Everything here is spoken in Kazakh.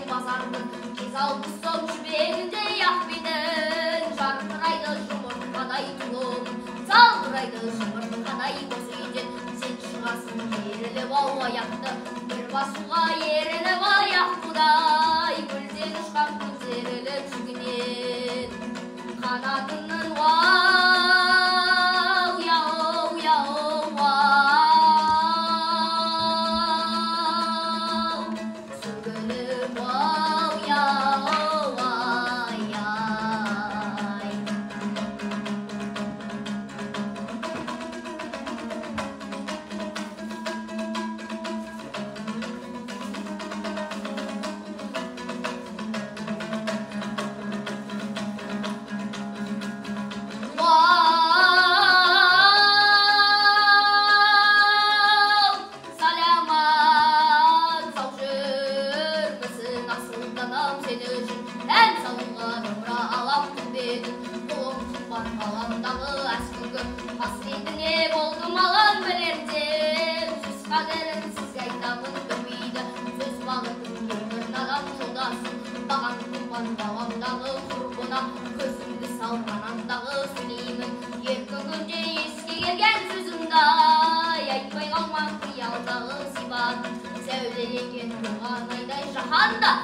базардың кез алды соң жібегінде яқпедін жарқырайды жұмыртқадай тұлым салбырайды жұмыртқадай боз үйден сен шығасың еріліп аяқты бір басуға ерініп аяқ құдай гүлден ұшқан көтеріліп жүгінен қанатының қасіретіне болдым алан білерден сөз қадірін сізге айтамын білмейді сөз бағытын өмірін адам жолдасын маған туған ғаламдағы құрбына көзімді салған андағы сөйлеймін екі күнде еске келген сөзімді айтпай қалмақ қиялдағы сипат сәулеленген туған айдай жаһанда